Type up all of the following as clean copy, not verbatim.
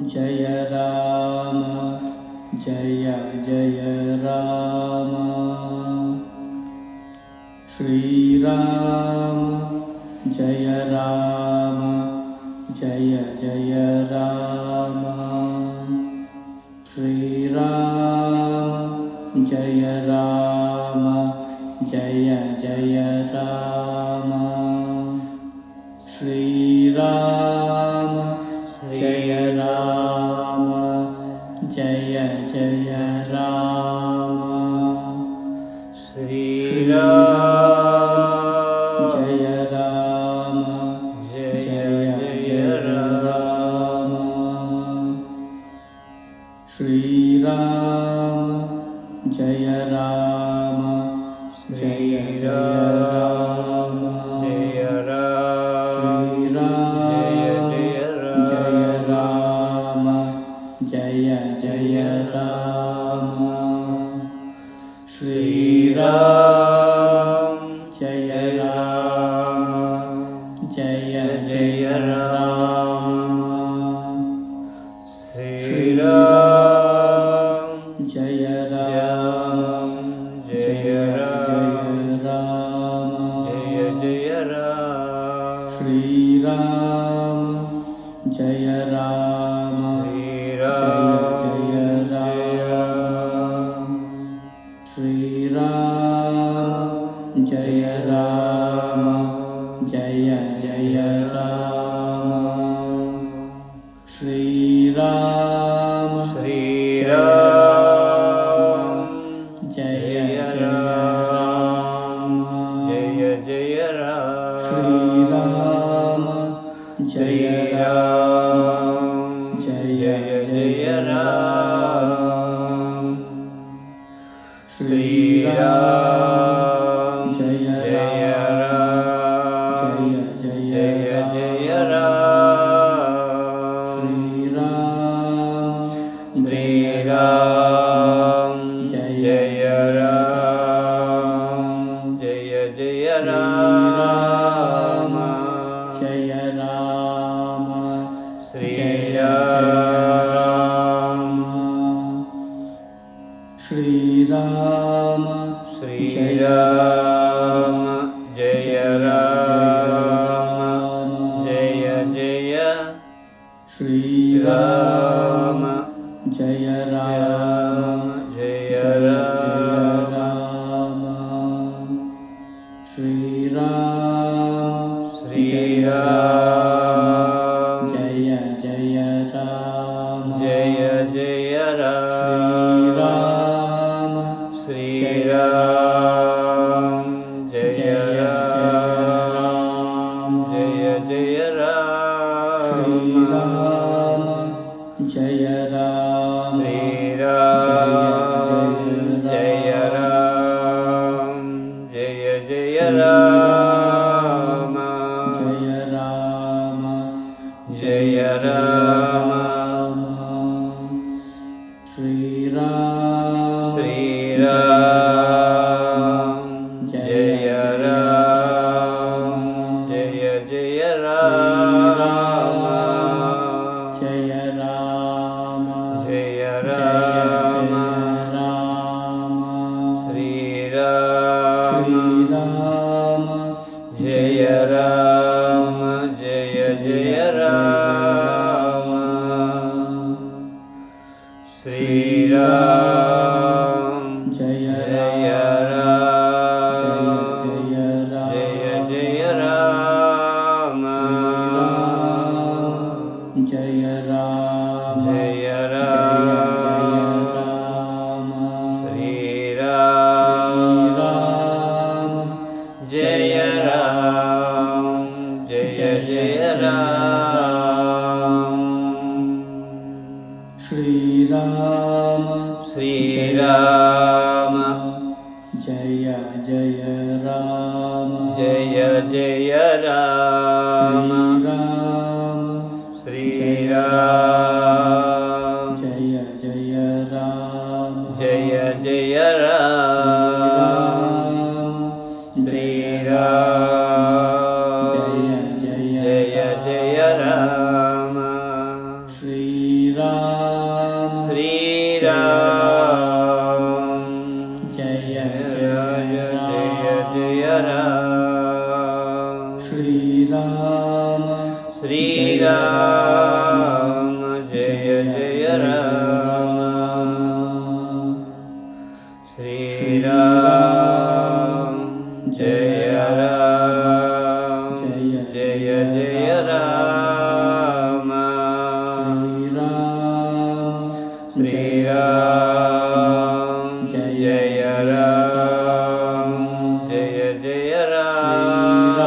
Jai Ram Jai Jai Ram Shri Ram Jai Ram Jai Jai Ram Shri Ram Jai Ram Jai Jai Ram Shri Ram Jai Ram Jai Jai Ram Shri Ram Jai Ram Jai Jai Ram Shri Ram Jai Ram Jai Jai Ram Jai Ram Jai Jai Ram Shri Ram Jai Ram Jai Jai Ram Shri Ram Jai Ram Jai Jai Ram Jai Jai Ram Shri Ram Jai Ram Shri Jai Jai Ram Jai Jai Ram Shri Ram Jai Jai Ram Jai Jai Ram Shri Ram Jai Ram Jai Jai Ram Shri Ram Jai Ram Jai Jai Ram Shri Ram Jai Ram Jai Jai Ram Jai Jai Ram Ram Jai Ram Shri Jai Ram Shri Ram Shri Jai Ram Jai Ram Jai Jai Shri Ram Jai Ram Jai Ram Shri Ram Shri Ram Jai Jai Ram Jai Jai Ram Shri Shri Ram Ram Jai Ram Jai Jai Shri Ram Ram Jai Ram Shri Ram Jai Ram Jai Jai Ram Jai Ram Jai Ram Shri Ram Shri Ram Jai Ram Jai Jai Ram Jai Ram Jai Ram Ram Shri Shri Ram Ram Jai Ram Jai Jai Ram Shri Ram Jai Jai Ram Jai Jai Ram Jai Ram Jai Ram Shri Ram Jai Ram Jai Jai Ram Shri Ram Shri Ram Jai Jai Ram Jai Jai Ram Shri Shri Ram Jai Jai Ram Jai Jai Ram Shri Ram Jai Jai Jai Jai Ram Shri Shriram Shriram Jaya Jaya Jaya Rama Shriram Shriram Jaya Jaya Rama Shriram Jaya Rama Jaya Jaya Rama Shriram Jaya Rama Jaya Jaya Rama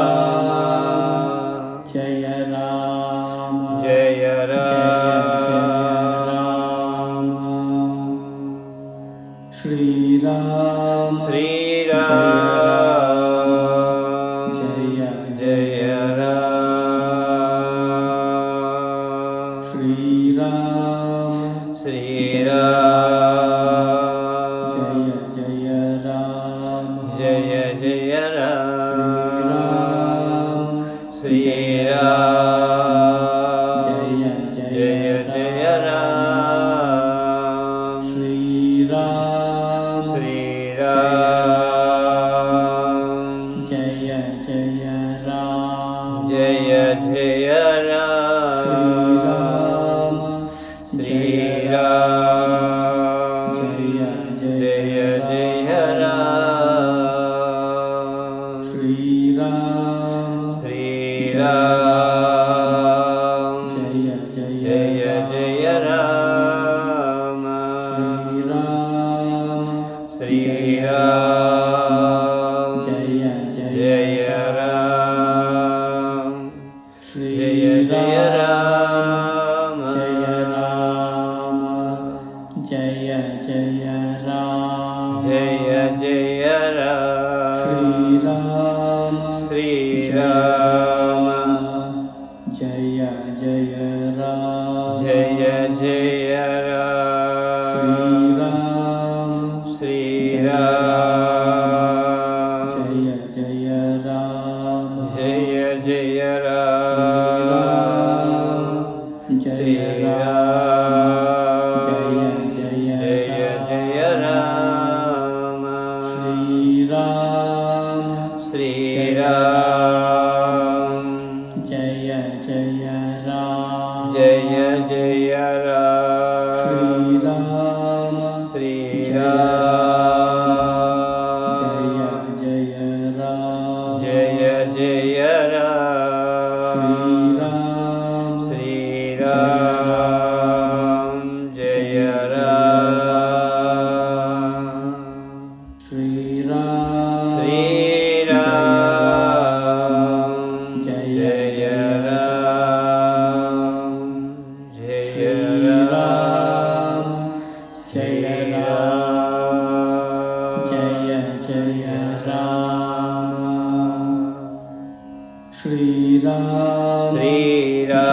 Jaya Rama Jaya Rama Shriram Shriram Jaya Jaya Rama Shriram Shriram Jaya Jaya Rama Jaya Jaya Rama Shriram Jaya Jaya Jaya Rama Shriram Shriram Jaya Jaya Rama Jaya Jaya Rama Shriram Shriram Jaya Jaya Jaya Rama Shriram Shriram Jaya Jaya Jaya Jaya Rama Shriram Shriram Jaya Jaya Jaya Rama Jaya Jaya Rama Jaya Rama Jaya Jaya Rama Jaya Jaya Rama Shriram Shriram Jaya Jaya Rama Jaya Jaya Rama Shriram Shriram Jaya Jaya Rama Jaya Jaya Rama Jaya Rama Jaya Jaya Jaya Jaya Rama Shriram Shriram Jaya Jaya Rama Jaya Jaya Rama Shriram Shriram Jaya Jaya Rama Jaya Jaya Rama Shriram Shriram Jaya Rama Shriram Shriram Jaya Jaya Rama Jaya Rama Jaya Rama Jaya Jaya Rama Shriram Shriram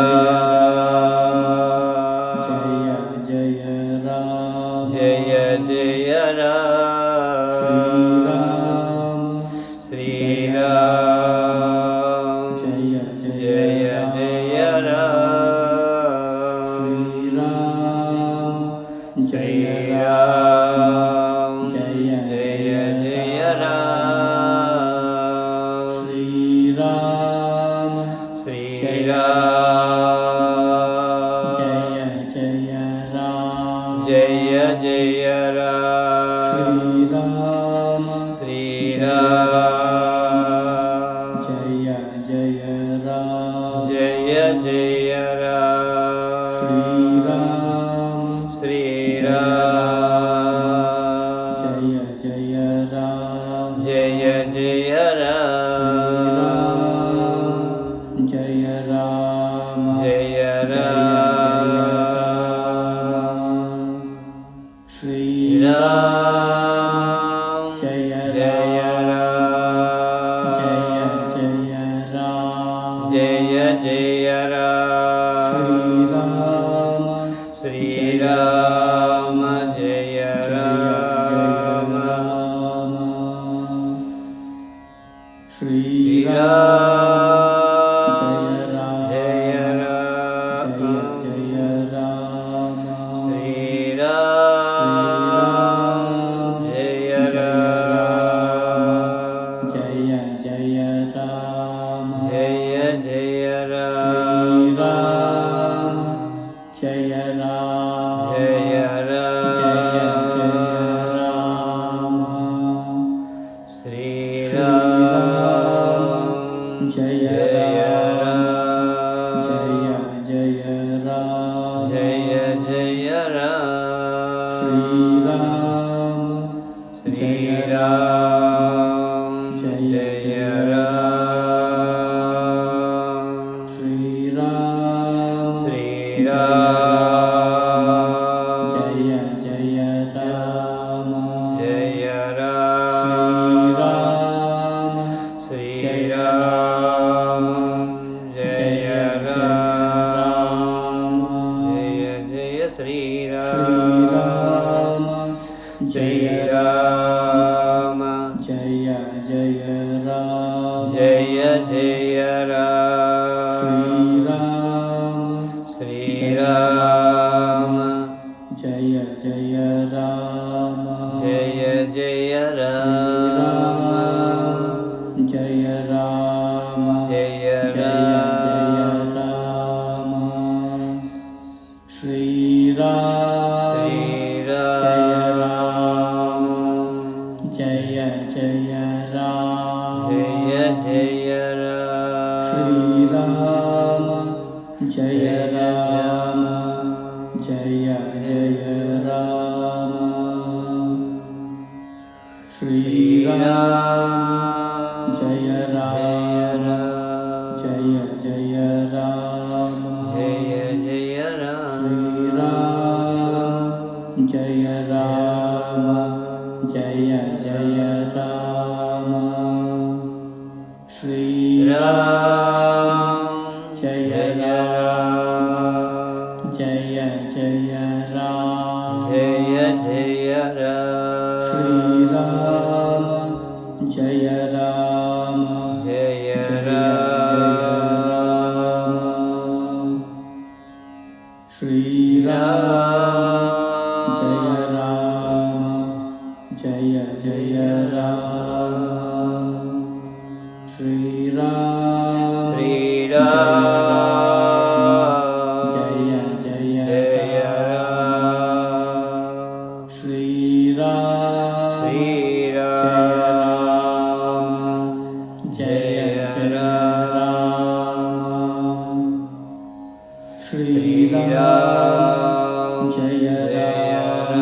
Jaya Jaya Rama Jaya Jaya Rama Shriram Shriram Jaya Jaya Jaya Rama Shriram Jaya Shriram Jaya Jaya Jaya Rama Shriram Shriram Jaya Jaya Rama Jaya Jaya Rama Shriram Shriram Jaya Jaya Rama Jaya Jaya Rama Shriram Shriram Jaya Jaya Rama Jaya Jaya Rama Jaya Rama Jaya Rama Shriram Shriram Jaya Jaya Rama Jaya Jaya Rama Jaya Jaya Rama Shriram Shriram Jaya Rama Shriram Shriram Jaya Rama Jaya Rama Jaya Jaya Rama Jaya Rama Jaya Jaya Jaya Rama Rama Srirama Jaya Jaya Rama Rama Jaya Jaya Rama Jaya Jaya Rama Srirama Srirama Jaya Jaya Jaya Rama Srirama Srirama Jaya Jaya Rama Jaya Srirama Rama Srirama Jaya Rama Jaya Jaya Srirama Jaya Rama Jaya Jaya Rama Jaya Jaya Rama Srirama Srirama Jaya Jaya Rama Jaya Jaya Rama Jaya Rama Jaya Jaya Jaya Rama Srirama Jaya Rama Jaya Jaya Rama Jaya Jaya Rama Srirama Jaya Rama Jaya Jaya Rama Srirama Jaya Rama Jaya Jaya Rama Jaya Jaya Rama Srirama Jaya Rama Jaya Jaya Rama Srirama Jaya Rama Jaya Jaya Rama Jaya Jaya Rama Srirama Jaya Rama Jaya Jaya Rama Srirama Jaya Rama Jaya Jaya Rama Srirama Srirama Jaya Jaya Jaya Rama Rama Srirama Srirama Jaya Jaya Rama Srirama Jaya Rama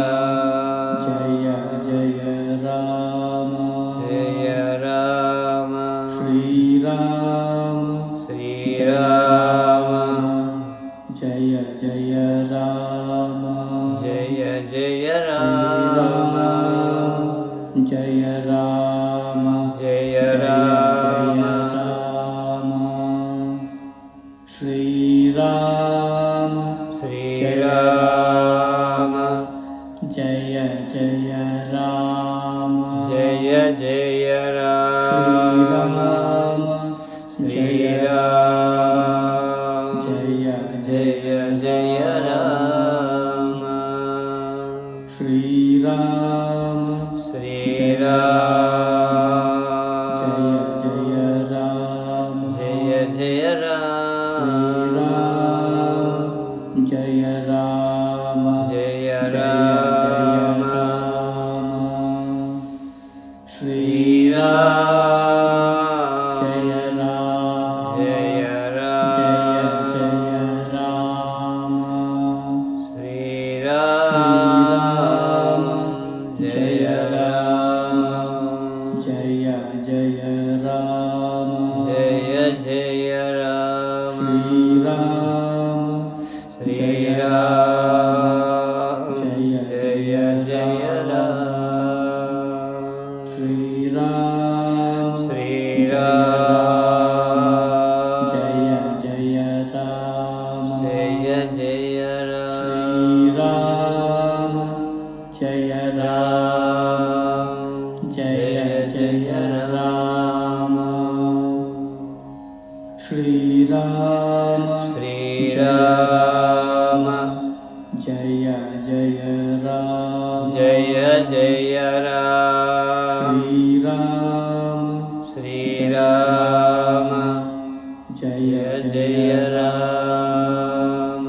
Jaya Jaya Rama Jaya Rama Srirama Srirama Jaya Jaya Rama Jaya Jaya Rama Jaya Rama Jaya Jaya Rama Rama Srirama Srirama Jaya Jaya Rama Jaya Jaya Rama Srirama Jaya Srirama Jaya Jaya Jaya Rama Srirama Srirama Jaya Jaya Rama Jaya Jaya Rama Jaya Rama Jaya Jaya Rama Rama Srirama Jaya Rama Jaya Jaya Rama Jaya Rama Srirama Jaya Rama Jaya Jaya Rama Jaya Jaya Rama Srirama Srirama Jaya Jaya Jaya Rama Srirama Srirama Jaya Jaya Rama Jaya Jaya Rama Srirama Jaya Rama Jaya Jaya Rama Srirama Srirama Jaya Jaya Rama Jaya Jaya Rama Srirama Srirama Jaya Jaya Jaya Rama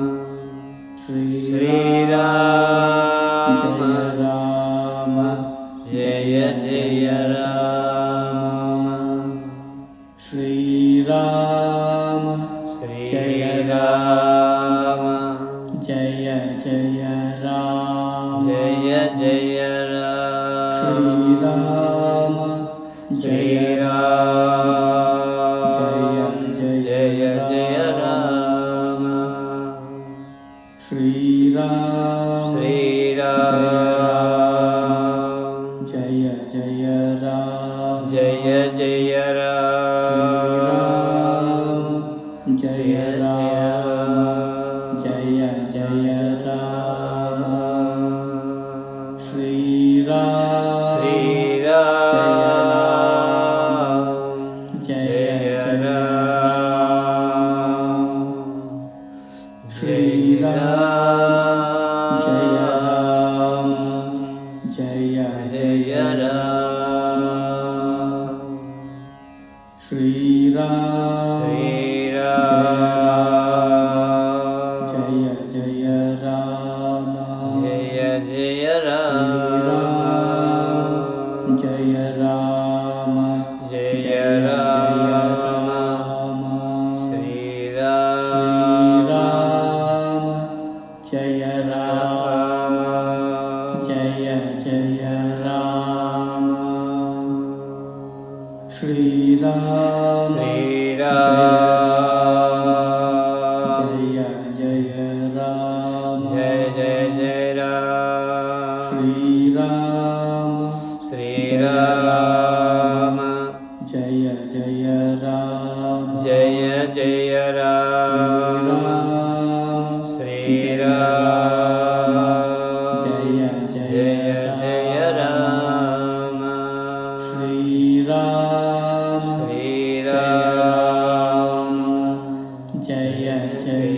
Jai